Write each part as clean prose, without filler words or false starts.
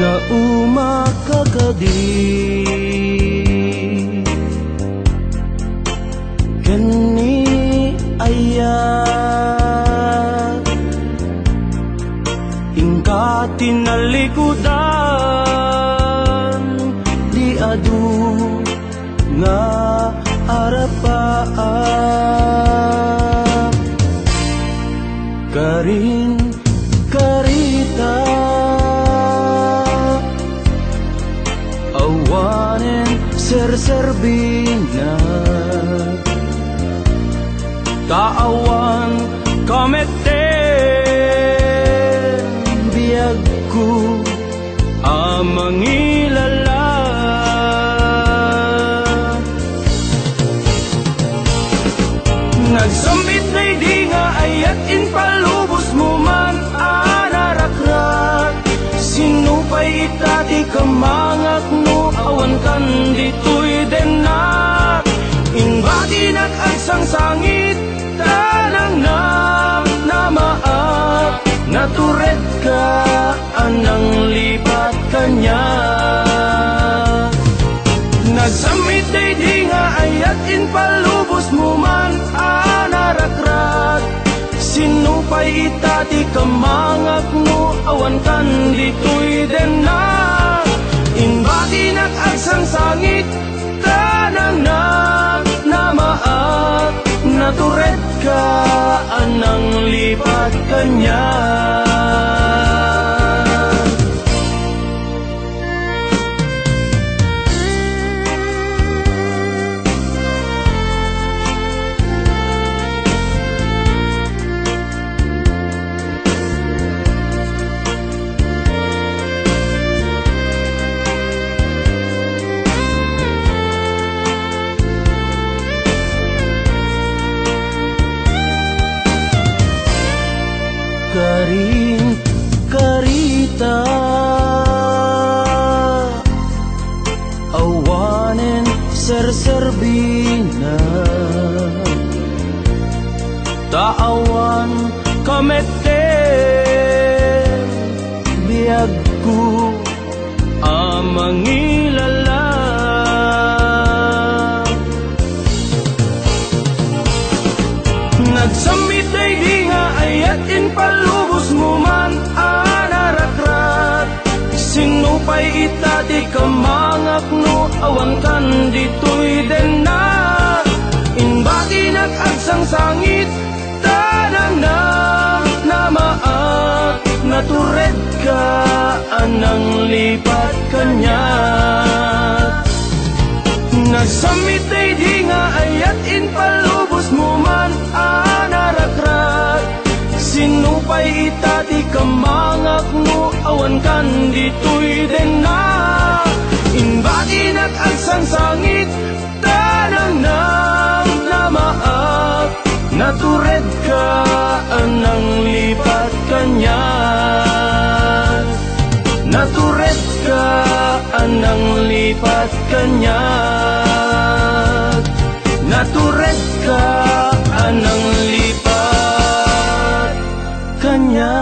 na umakakadi kani ayat ingka tinalikudan di adu nga arapaan karing karita awanen serserbina kaawan kameten biyagku amangilala nagsambit na'y di nga ayat in palubos mo man anarakrat sinupay itati kamangak no awan kan dito'y denak inbati nag-agsang sangit tanang namaat naturet ka anang lipat kanya. Nagsamit day di nga ayat in palubos mo man anarakrat. Sinupay itati kamangak no awan kan ditoy den na. Inbati nag-agsang sangit tanang na maat. Natured ka anang lipat kanya. Karing karita awanen serserbina taawan kamete biagku amangilala. Nagsamit ay di nga ayat in palubos mo man anarakrat. Sinupay itati kamangak no awan kan ditoy den na. Inbaki nag-agsang sangit tanang na maat. Natured ka anang lipat kanya. Nagsamit ay di nga ayat in palubos mo man anarakrat. Sinupay itati kamangak no awan kan ditoy den na. Inbati nag-agsang sangit tanang na maat. Natured ka anang lipat kanya. Natured ka anang lipat kanya. Natured ka anang lipat kanya.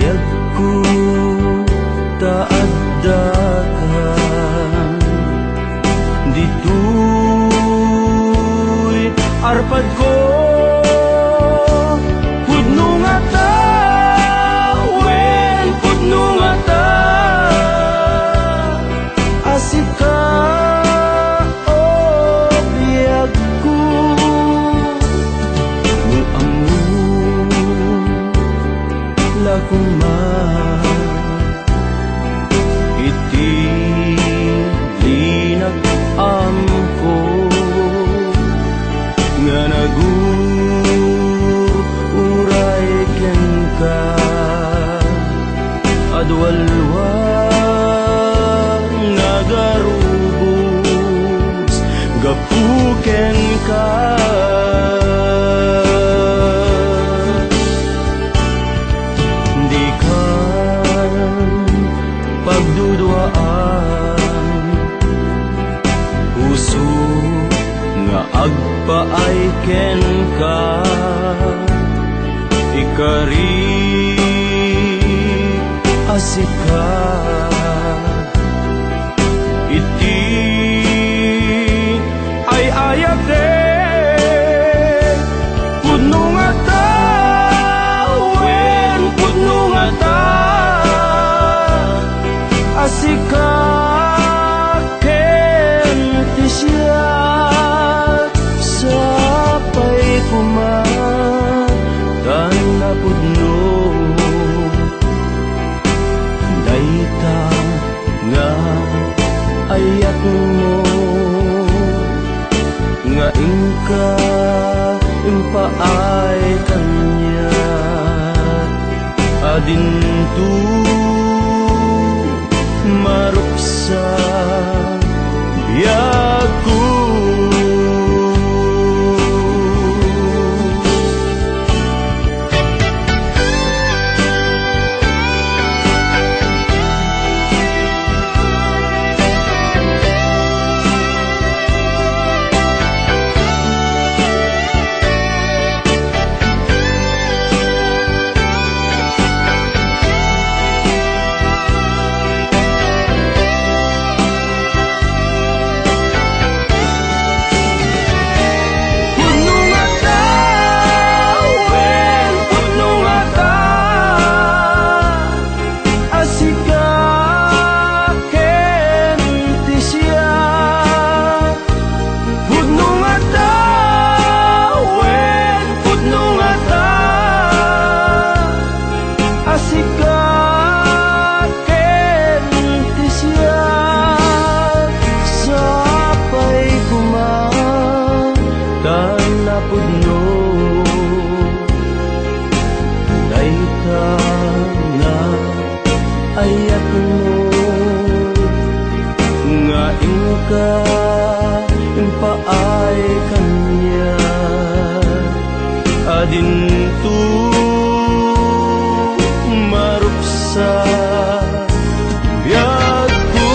Biyag ko taaddakan dito'y arpad ko pudno nga ta wen pudno nga ta asik ka o biyag ko no amo lakong iti linag amko nga naguray ken ka adwalwang nagarubos gapuken ka di ka pagduduaan puso nga agpaay ken ka ikari asika iti ay ayate pudno nga ta wen pudno nga ta asika ken ti siya sapay kumatan na pudno dayta nga ayat mo nga ingka impaay kanya adinto maruksa biyag ko ayat mo nga ingka impaay kanya adinto maruksa biyag ko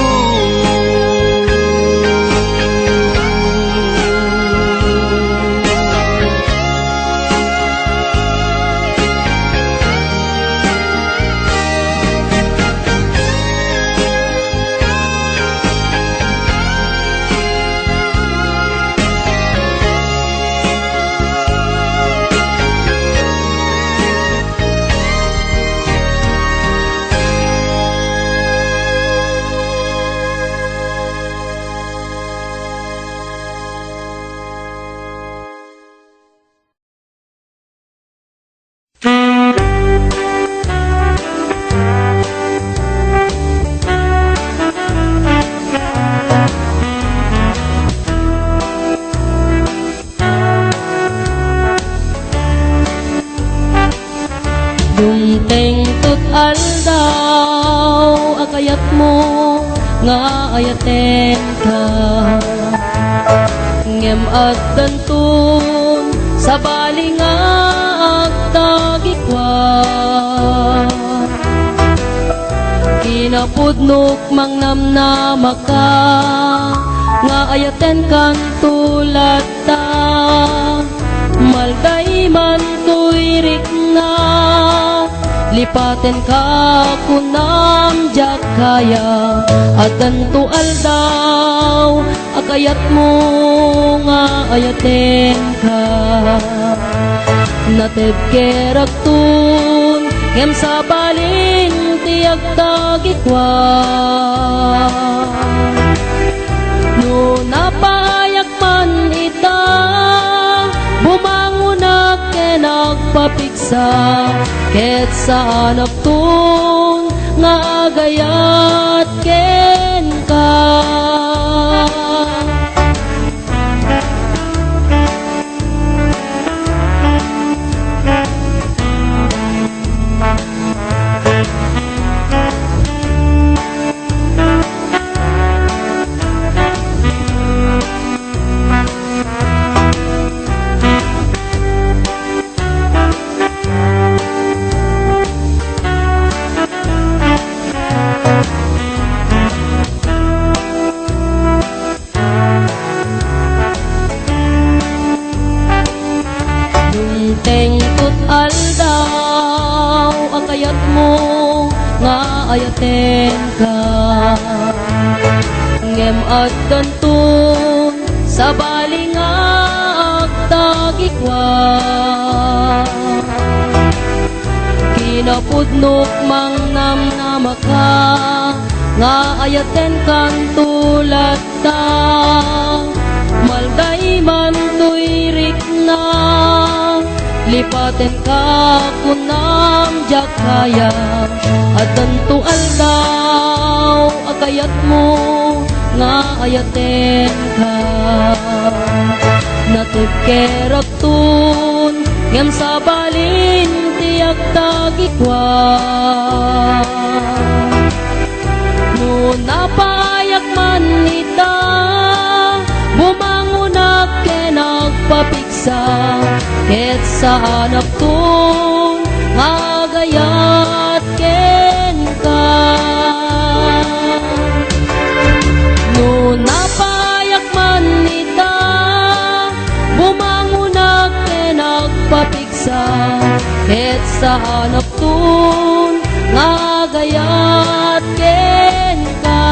Dumteng tut aldaw agayat mo nga ayaten ka ngem at dantun sa balinga agtagikwa kinapudnok mangnamnama ka nga ayaten kan tulad ta malday man tuirik na lipaten ka kunam jakaya at danto aldaw agayat mo nga ayaten ka nated keratun kem sa balin tiag tagikwa no napayak man ita bumangunak ke nagpapigsa ket sa anak tun nga agayat ken ka tengkot aldaw agayat mo nga ayaten ka ngem at dantun sa baling agtagikwa kinapudnok mang namnamaka nga ayaten kan tulad ta malday man tuirik na lipaten ka kunam jakaya at danto aldaw agayat mo nga ayaten ka natekerap tun ngem sa balin tiag tagikwa no napayak man ita bumangunak ke nagpapigsa ket sa anak tun agayat ken ka no napayak man ita bumangunak ke nagpapigsa ket sa anak tun agayat ken ka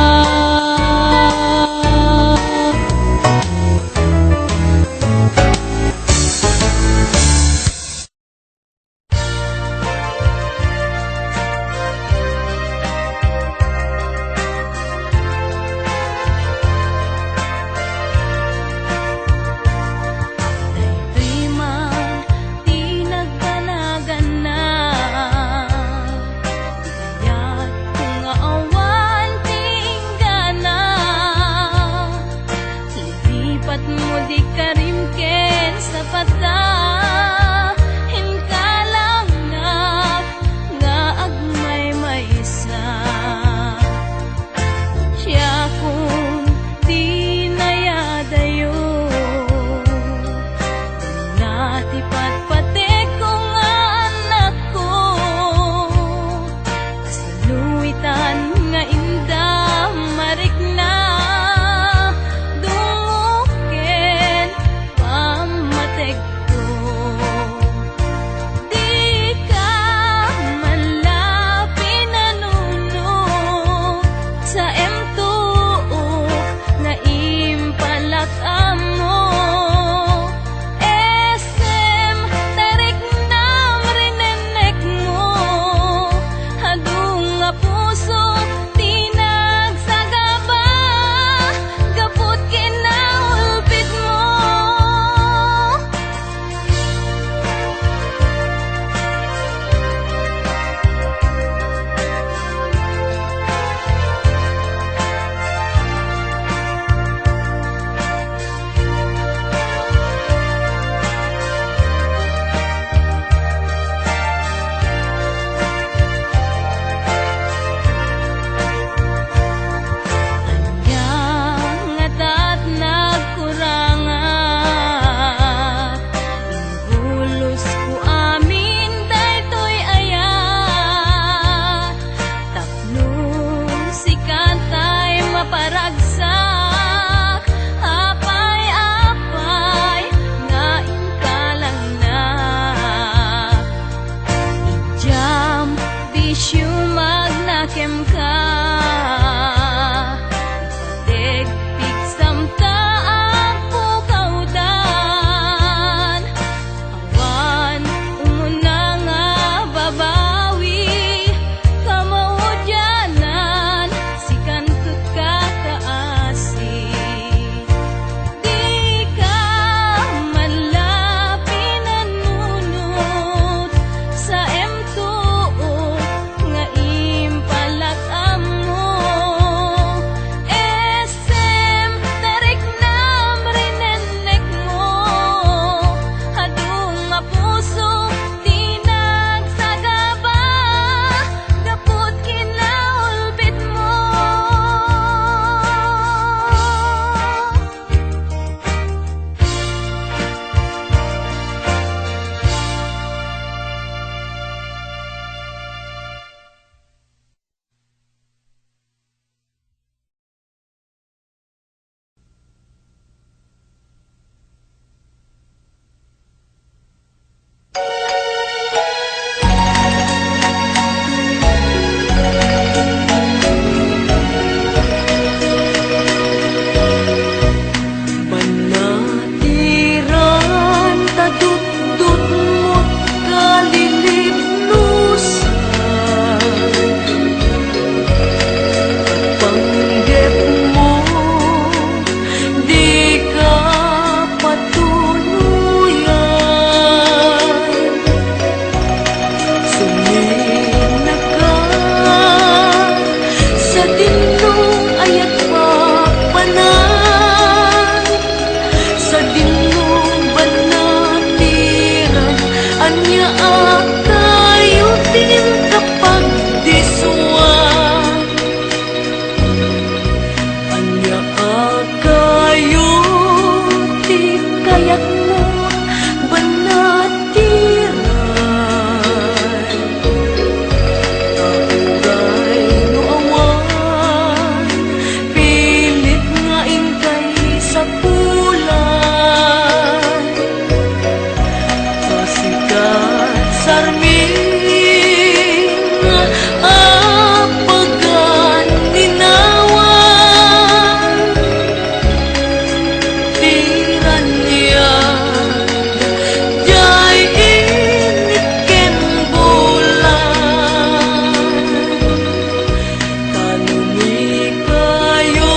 sa dinong ayat papanan, sa dinong banatiran, anya akayo din kapag diswan, anya akayo di kayat mo banatiran. Tauray no awan, pilit nga ingkay sa pulan, pasikat sarming apagan ninawan, tiran niya jay init ken bulan, kanumi kayo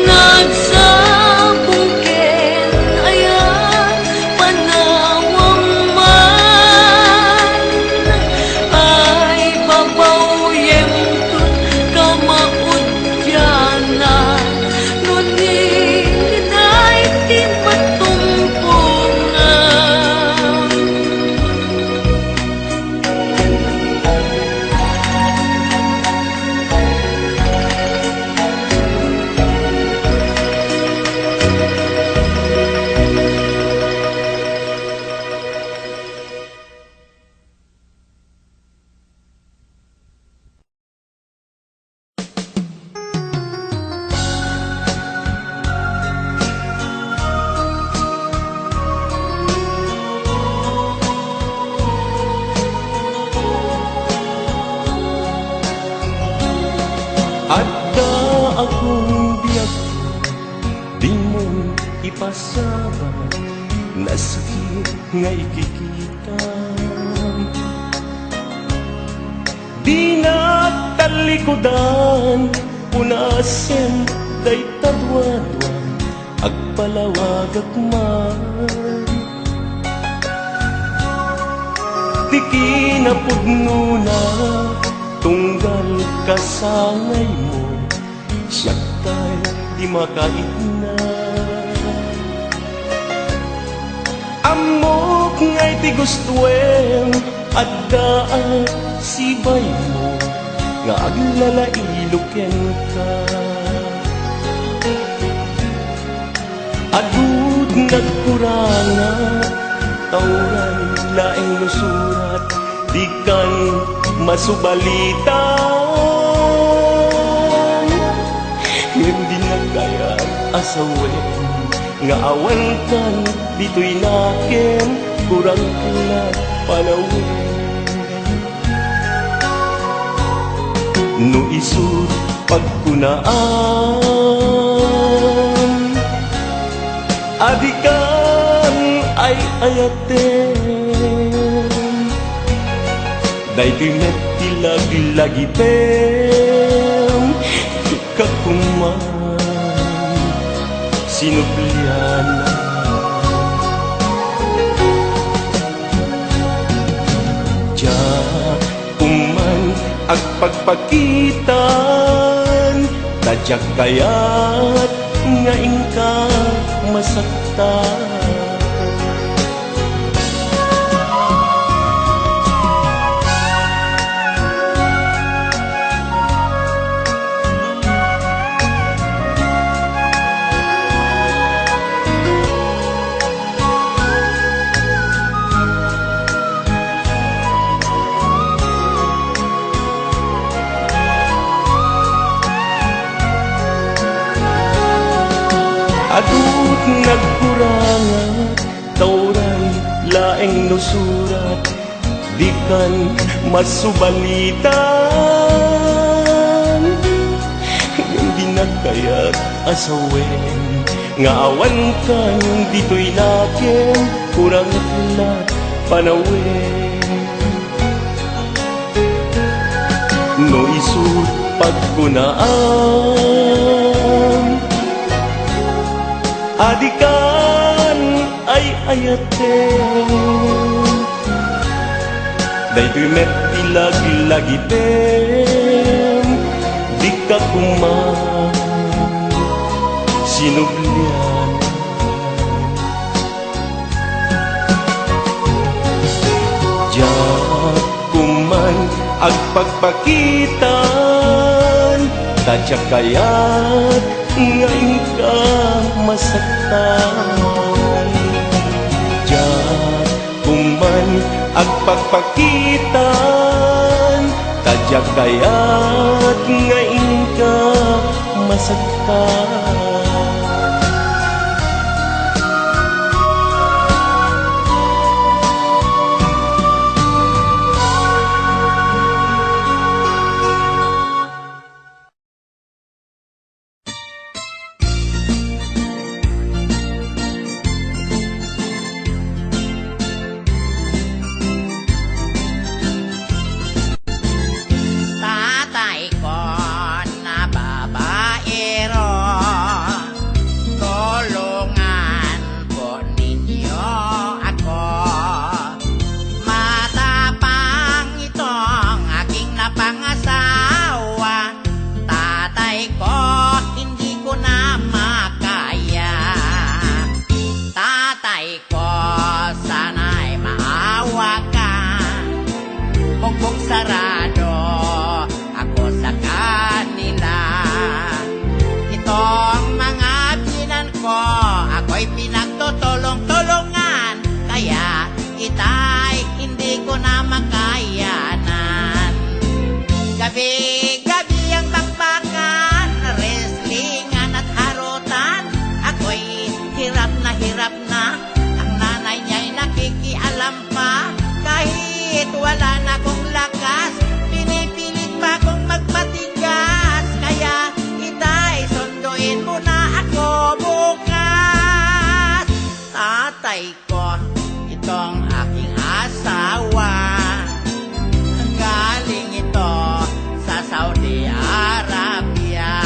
nagsabong ken ayan panawang man, ay babawyem tut kamaudyanan, ngunit ay di matumpungan. Adda akong biyag, di mo ipasaba, nasakit nga ikikita. Di na talikodan, punasen day tadwadwa, agpalawag akman. Di kinapudno na, tunggal kasangay mo, siyak tayo di makait na. Amok nga'y di gustuem, adaan sibay mo, nga aglalailuken ka. Agud nagkuranga, tauran laing nusurat, di kan masubalitan. Hindi na kaya asawin, nga awan kan dito'y nakin, kurang na panawin. No isur pagkunaan, adikan ay ayaten, daytoy met tilagi-lagitem, kakuman sinubliana. Diyak kuman agpagpakitan, tadyak kayat nga ingka masaktan. Adut nagkurangat, tauran laeng nusurat, di kan masubalitan. Hindi na kaya't asawin, nga awan kan dito'y nakin, kurang na panawin. No isut pagkunaan, adikan ay ayaten, daytoy met ilag-lagitem, kakuman sinublian. Diyak kuman agpagpakitan, tadya kaya't ngayon ka masaktan. Diyak kuman agpagpakitan, tadya kaya't ngayon ka masaktan. Tatay ko na babaero, tulungan po ninyo ako. Matapang itong aking napangasawa. Tatay ko, hindi ko na makaya. Tatay ko, sana'y maawa ka. Bugbog sarado ako sa kanila. Itong mga binan ko, ako'y pinagtutulong-tulungan. Kaya itay hindi ko na makayanan. Gabi-gabi ang bakbakan, wrestlingan at harutan. Ako'y hirap na. Ang nanay niya'y nakikialam pa. Kahit wala na kong lakas, pinipilit pa kong magpatigas. Kaya itay, sunduin mo na ako bukas. Tatay ko, itong aking asawa, galing ito sa Saudi Arabia.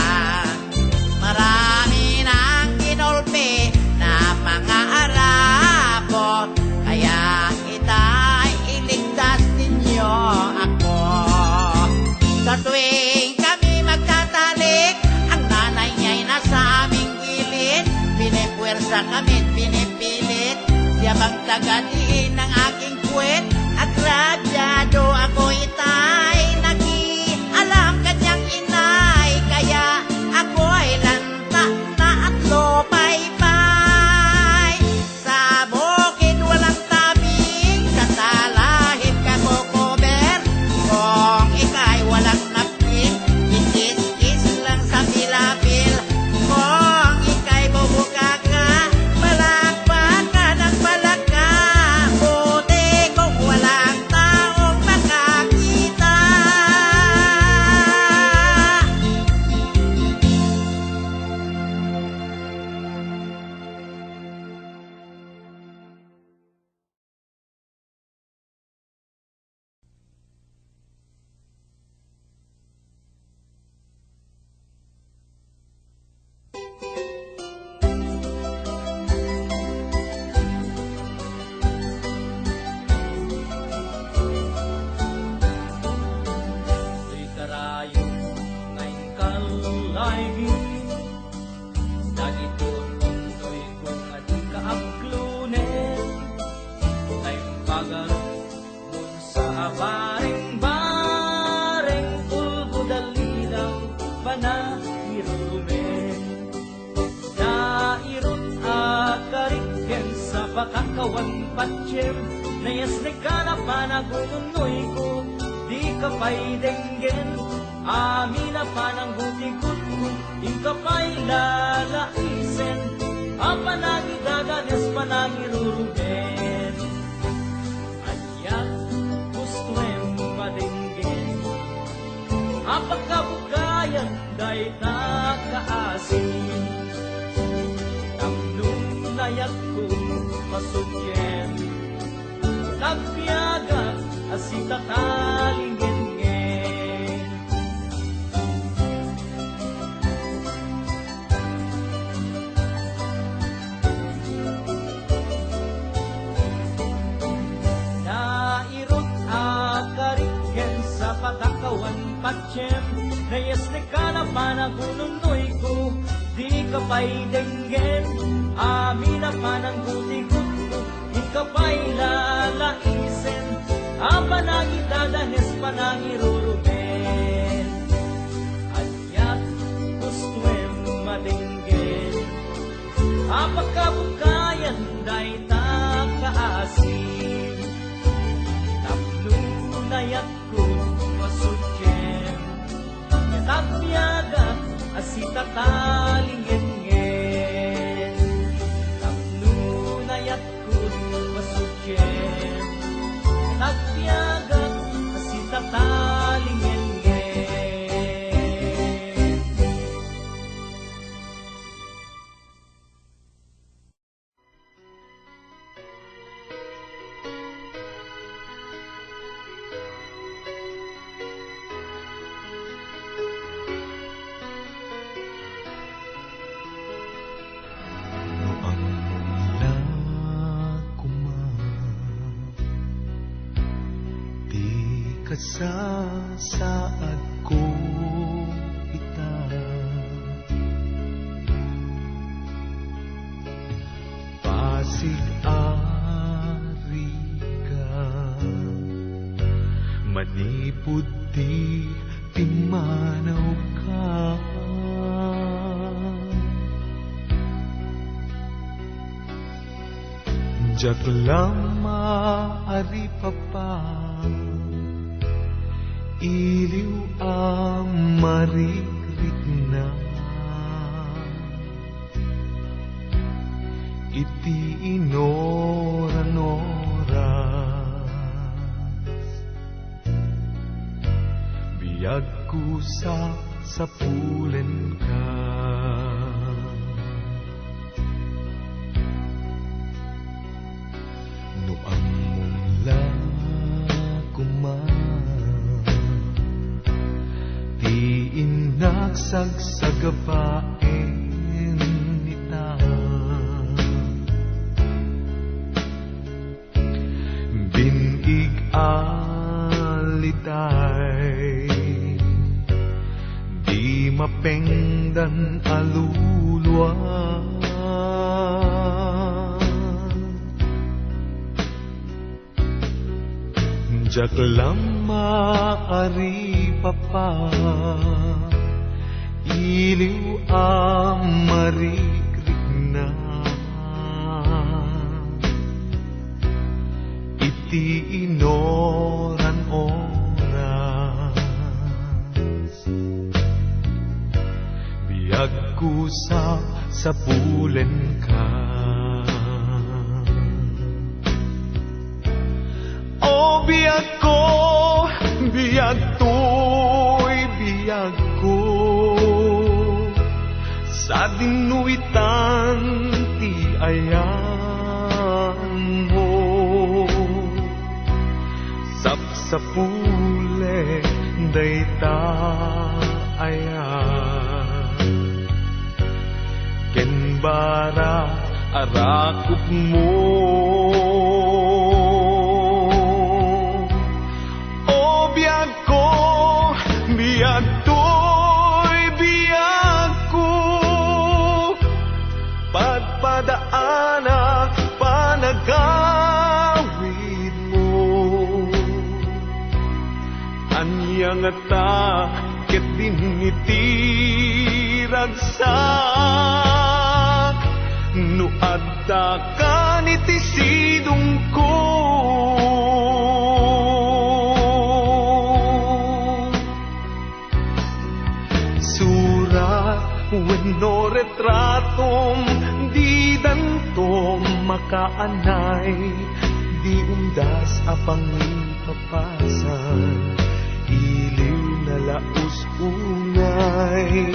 Marami nang kinulpi na mga Arabo. Kaya itay, iligtas ninyo ako. Sa tuwing kami magtatalik, ang nanay niya'y nasa aming gilid. Pinipuwersa kami't pinipilit, siya bang tagadiin ng aking puwet? Agrabyado ako itay, nakialam kanyang inay. Kaya ako'y lanta na at lopay-pay. Sa bukid walang tabing, sa talahib ka kukuber. Kung ika'y walang napkin, ikis-kis lang sa bilapil. Kung ika'y bubuka ka, palakpak ka ng palaka. Buti kung walang taong makakita. Di karayo ngayon kalaygi, dagiton untoy kung at kaaklunen. Naimbagar mun sa baring-baring, ulbo dalilaw panahirumen. Nairot akariken sa pakakawan patsyem, nayas na ka na panagununoy ko. Di ka pa'y denggen, amin na pananggutikot ko. Di ka pa'y lalaisen, apanagidaganes panagiruruben. Ayak gustuem padenggen, apagkabukayan day nakaasin. Tamnong nayak ko pasudyen, nagpiaga asita kalingin-ngin. Nairot akariken sa patakawan patsyem, patsyem, nayas ni ka na panagununoy ko, di ka pa'y denggen, amin na pananggutikot ko, di ka pa'y lalaisen, panangitadahes panangiruruben, anyat gustuem madenggen, apakabukayan day takaasim, tapnunayat ko masudjem, yatagbiaga asita talingengen, tapnunayat ko masudjem, yatagbiaga asita talingengen. Kasasaad ko ita, pasig-ari ka, manipod di timanaw ka, jak lama ari papa, iliw ang marikrik na, iti inoran-oras, biyag ko sa sapulen ka. No ang mula kuman, di inagsagsabain nita, binig alitay, di mapengdan aluluan, jak lama ari papa, iliw ang marikrik na, iti inoran-oras, biyag ko sa sapulen ka. O biyag ko, biyag to'y biyag ko, sa dinuitan ti ayan mo, sapsapule dayta ayan, kenbara arakup mo. Biyag to'y biyag ko, pagpadaanak panagawid mo, anyang ata ket dinitiragsak, no adda ka nitisidong ko. Wenno retratom di dantom makaanay, di undas apang papasan, iliw na laus ungay,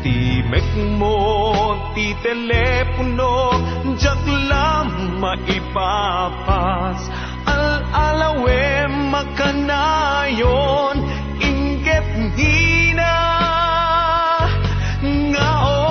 timek mo ti telepono, jak lam maipapas, al-alawe makanayon, inget hina nga oras.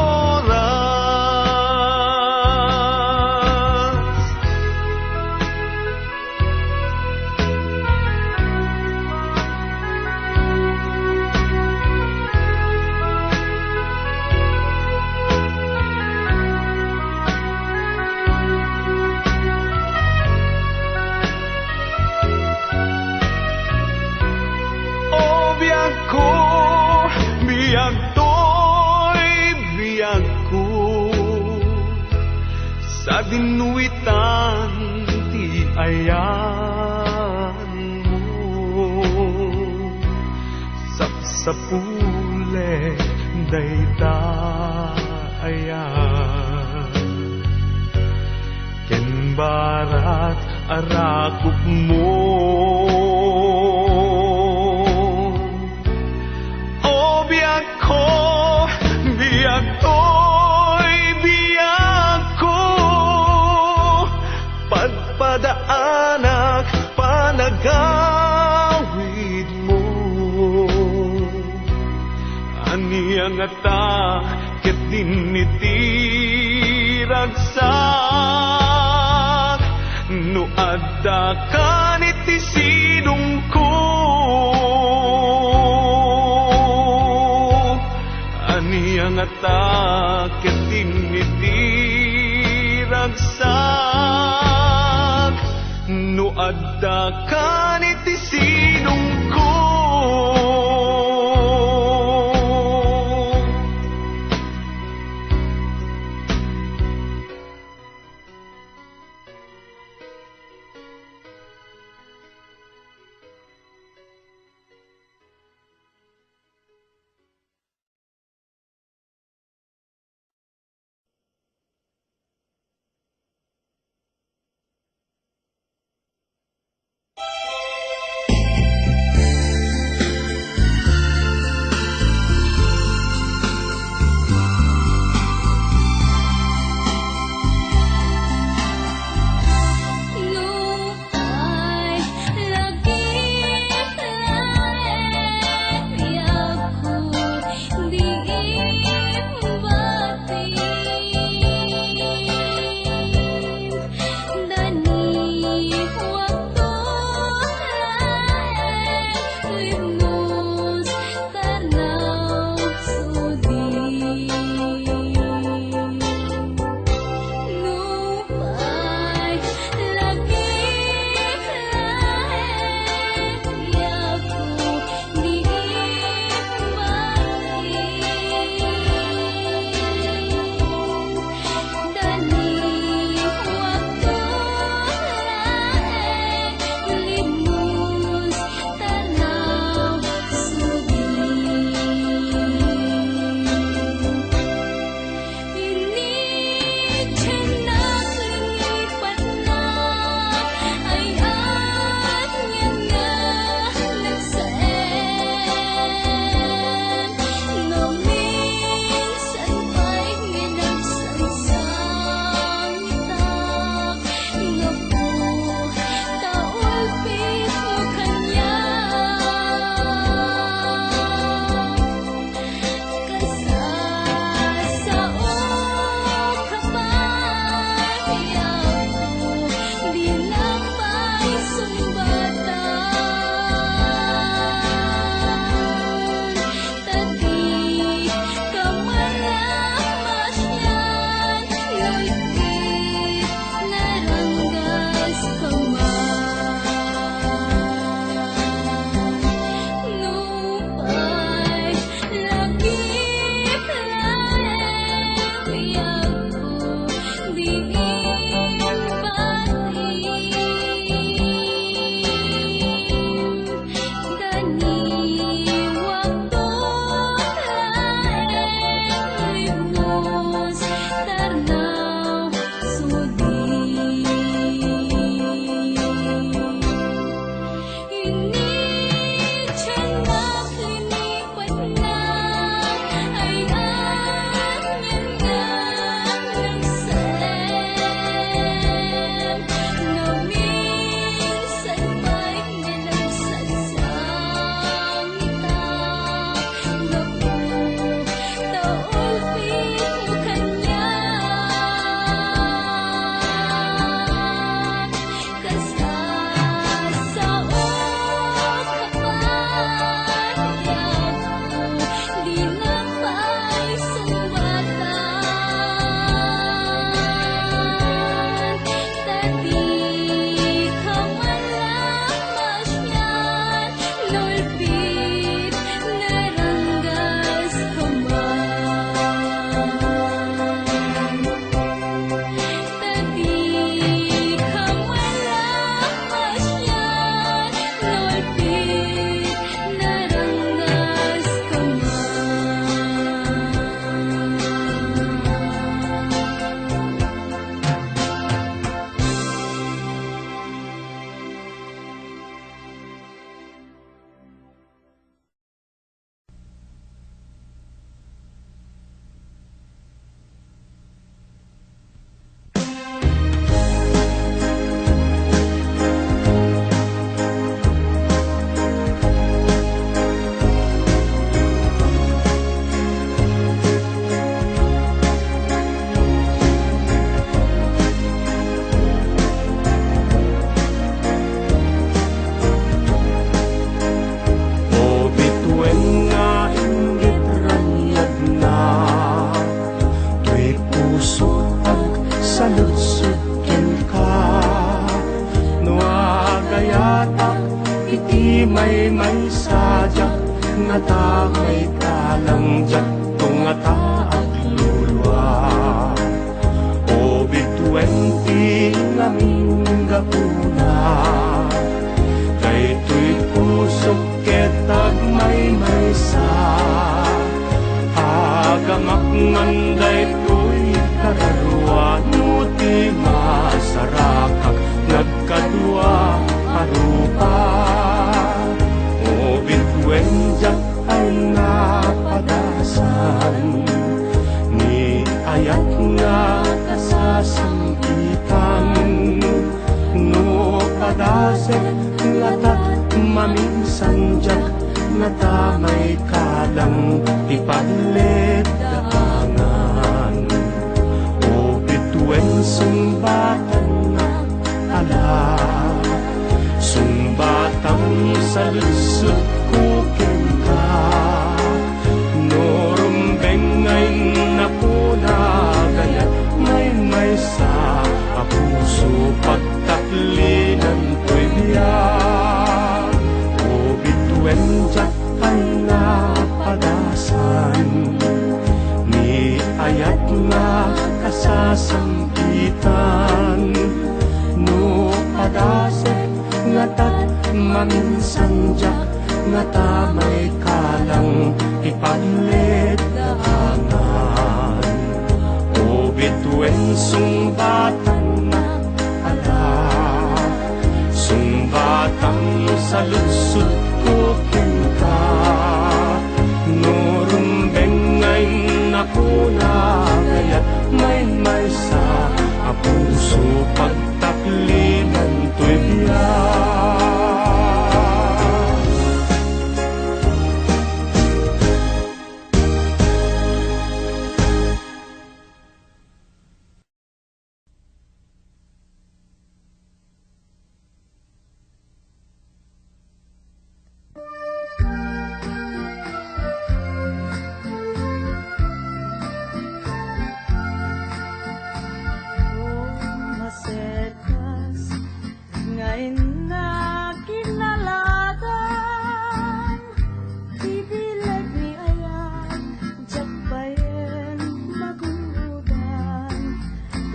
dinuitan ti ayan mo sapsapule dayta ayan ken barat arakop mo o biag to'y biag ko padaanak panagawid mo aniyang ata ket dinitiragsak no adda kanit ti sidong ko aniyang ata ket dinitiragsak no adda kanit ti sidong ko may kalang jat tungata at lulwa. O bitwenti laming gapuna, kay tuy pusok ketag may sa. Hagamak manday tuy kararwa, nuti masarakak nagkadwa parupa. O bitwenjak ay napadasan, ni ayat nga kasasampitan. No padasek ngatat maminsan jak, ngata may kalang ipadlet daangan. O bitwen sumbatan na ala, sumbatang sa lusot kukin ka. Norumbeng ngay napuna, gaya may sa apuso pagtaklinan to'y biyak. O bitwen jak ay napadasan, ni ayat nga kasasampitan. No padasek ngatat maminsan jak, ngata may kalang ipadlet daangan. O bitwen sumbatan na ala, sumbatang sa lusot kukin ka. Norumbeng ngay nakuna, gaya may sa apuso pagtaklinan to'y biyak. Masetas ngayon na kinaladan, ibilag ni ayan, jak bayan magudan,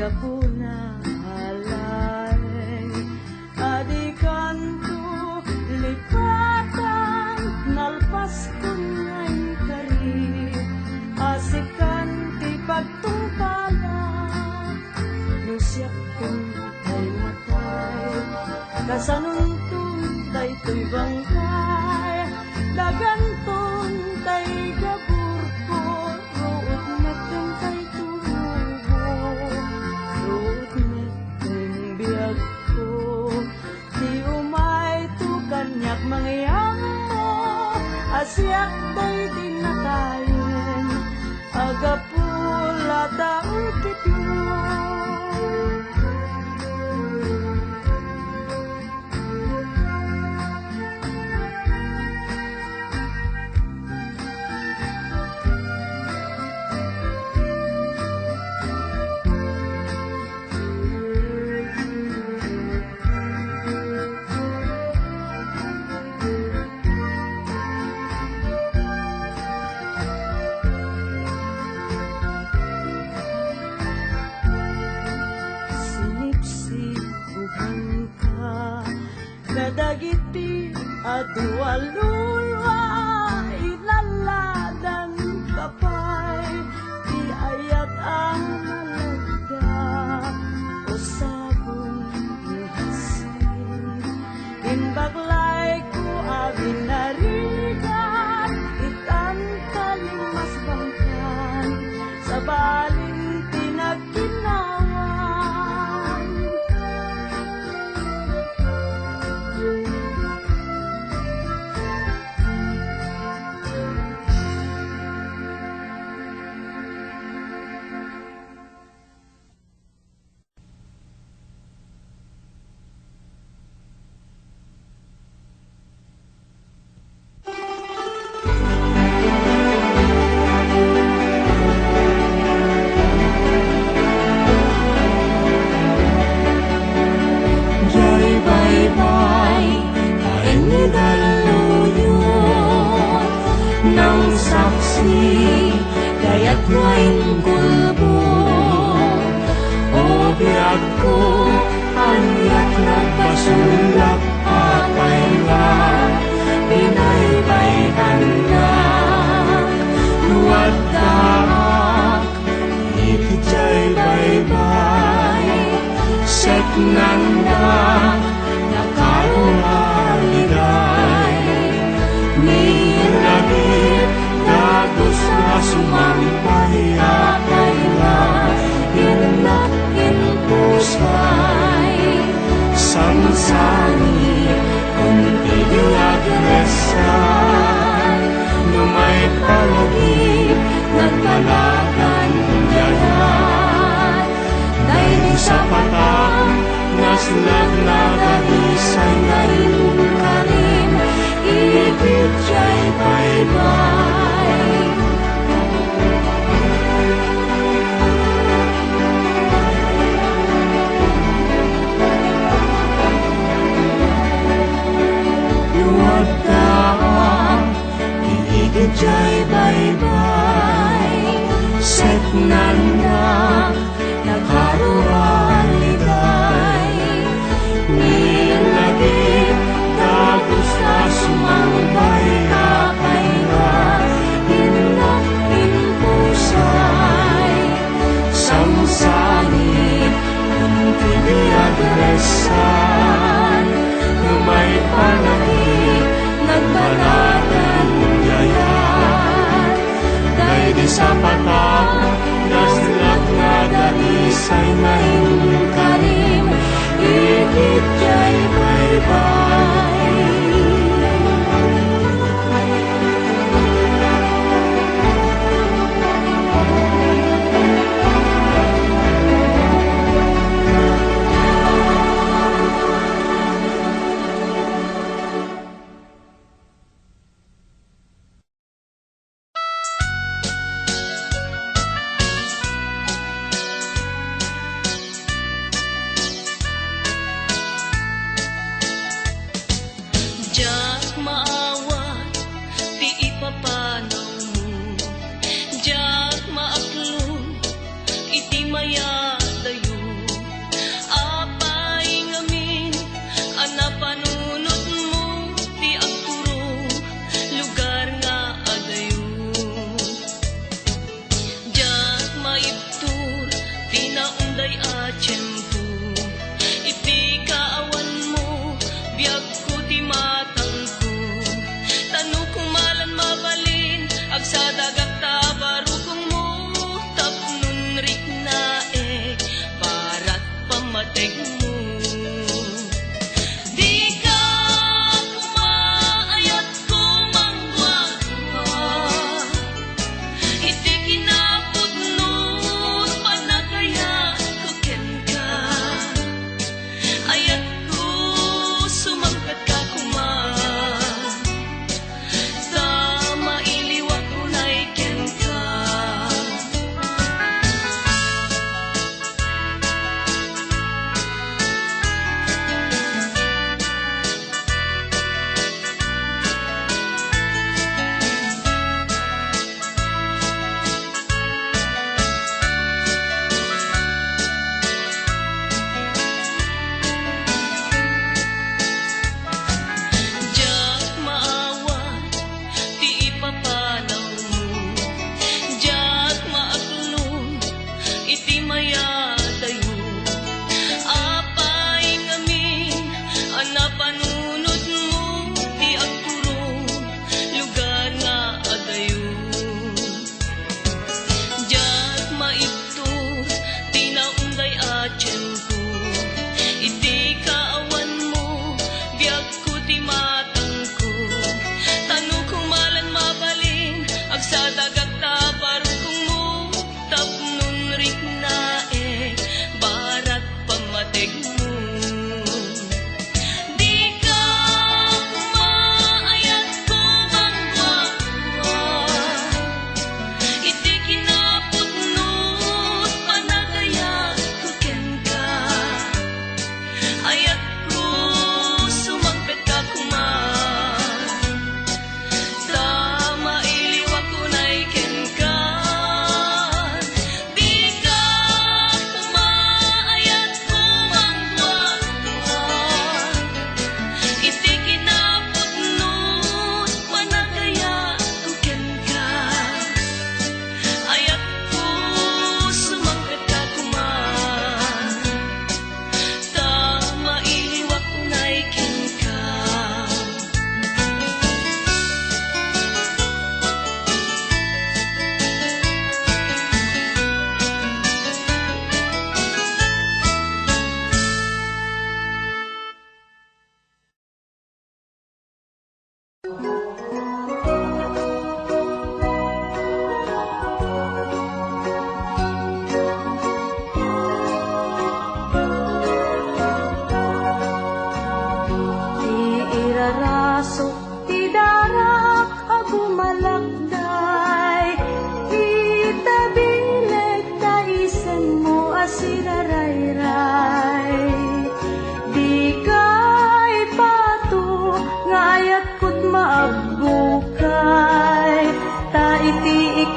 gapuna halay, adikanto lipatan, nalpas ko ngay kari, asikan ti pagtungpala, nusyak kong ay matay, kasanuntun tay to'y bangkay, daganton tay gaburko, root metten tay turubo, root metten biyag ko, di umay tu kanyak mangyang mo, asyak tay dinatayin, agapula taong kitmo. Nadagiti adualulwa, ilaladan kapay, di ayat ang malagda, o sabon ihasin. Inbaglay ko abin narigat, itan kalimas bangkan, sa balin tinagkinawan. saksi, kaya't waing kulbo. O biyag ko, anyak nagpasulak apay nga, pinaybayhan nga. Luwad daak, ikijay baybay, set nanda, nakaruhaliday. Nilagit, dagos na sumampay apay nga, Inakin pusay, Samsani, kunti agresan, Numay palagi, nagpalagan yayan. Dahil sa patang, naslag na galisay ngayon ka rin, ibig jay bye-bye. Luwag daang, iigijay bye-bye. Set nanda, nakaruhaliday. Nilagit, dagos na sumambay apay nga, inakin pusay, samsani, kunti agresan, Numay palagi, nagpalagan yayan. Dahil di sa patang, naslak na dalisay ngayon ka rin, ikit jay bye-bye. Diyak maawat, di ipapanaw mo. Diyak maaklong, iti mayadayo. Apay ngamin, anapanunot mo, di agturo, lugar nga adayo. Diyak maibtur, di naunday at tiyempo. Iti kaawan mo, biyag ko di matangko. Tanu kumalan mabalin, agsadagak tabarukong mo. Tapnun rik na barat pamateg mo. Di ka kumaayat kumangwagwa, iti kinapudnot panagaya kuken ka. Ayat ko sumangkat ka kuman, sa mailiwag unay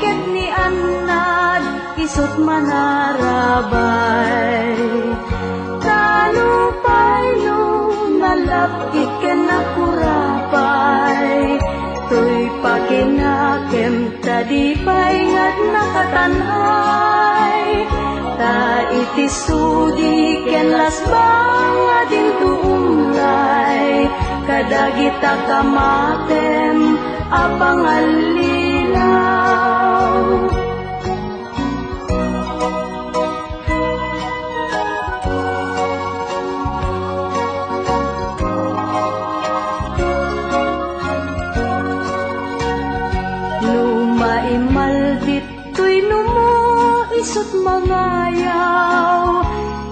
ket ni annad isut manarabay. Talupay no nalapit ken nakurapay, tuy pakinakem tadi pay ngat nakatanhay. Ta iti sudi ken lasbang adin tuumlay, kadagita kamatem apangalilaw. Lumaimal dito'y numo isut mangayaw,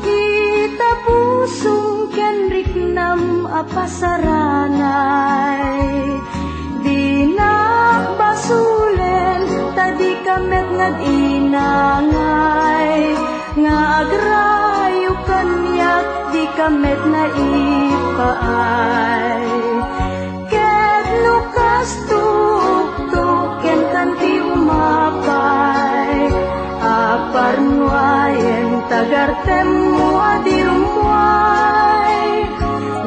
itapusong kenrik nam apasaranay. Di nakbasulen tadi kamet nag-inangay, nga agrayo kanyak di kamet na ipaay. Ket lukas tuktuken kanti umapay, aparnuayen tagartem mo adirumway.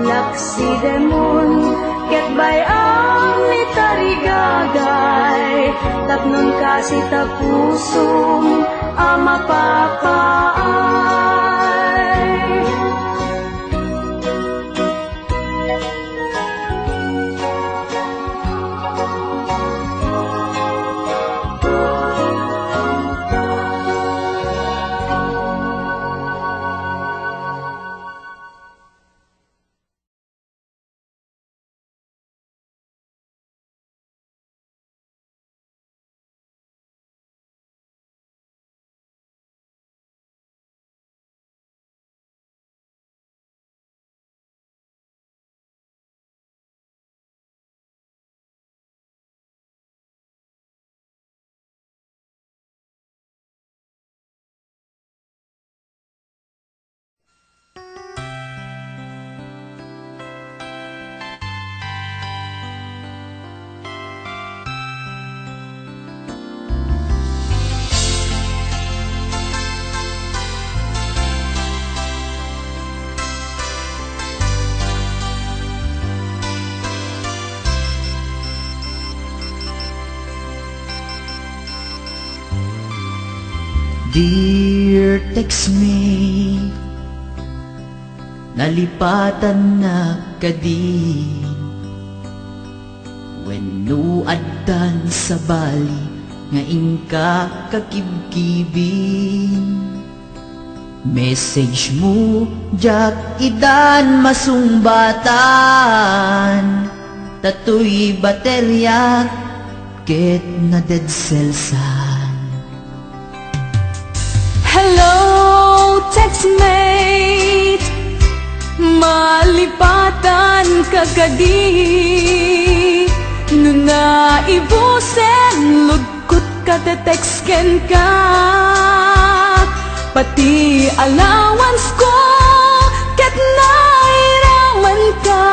Laksi demon ket bayang nitarigagay, tapnon kasi tapusong amapapaay. Dear textmate, nalipatan na kadi, wenno addan sa bali nga ingka kakibkibin. Message mo jak idan masungbatan, tatoy baterya ket na dead cellsa. Hello, textmate, malipatan kagadi. Nuna ibusen, lugkot ka te-textken ka. Pati allowance ko, ket nairaman ka.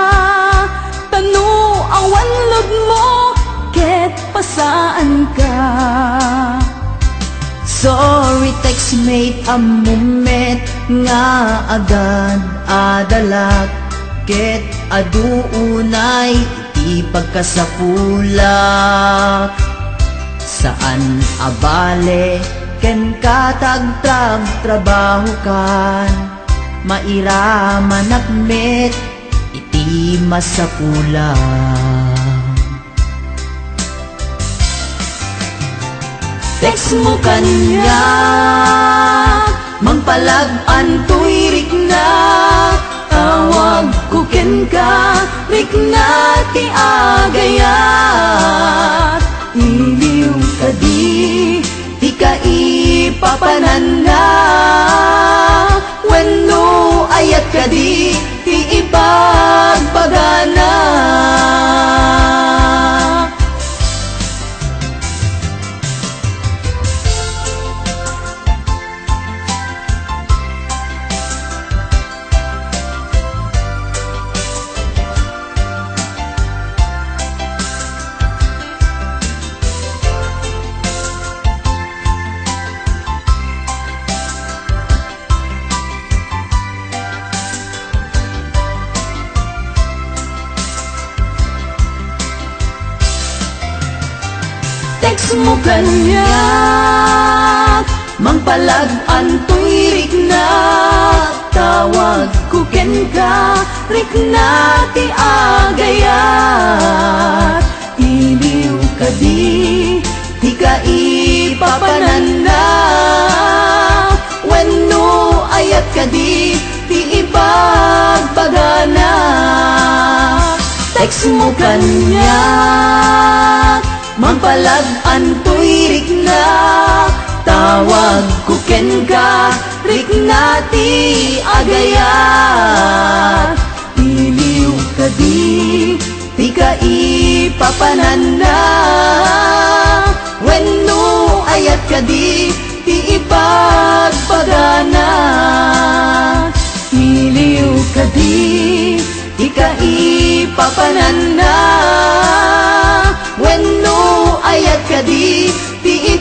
Tanu awan lod mo, ket pasaan ka. Sorry textmate, a moment nga agad adalak, ket aduunay iti pagkasapulak. Saan abale ken katagtrag trabaho kan, mairaman akmet iti masapulak. Text mo kanya, mangpalag-an tuirik na, tawag ko ken ka, rik na ti agayat. Iliw ka di, ti ka ipapanan na, wenno ayat ka di, ti ipagpagana. kanyak mangpalag-an to'y rikna tawag ko ken ka rikna ti agayat iliw ka di ka ipapananda wenno ayat ka di ti ipagbagana text mo kanyak mangpalag-an to'y rikna tawag ko ken ka rikna ti agayat iliw ka di ka ipapananda wenno ayat ka di ti ipagpagana iliw ka di ka ipapananda wenno ayat ka di ti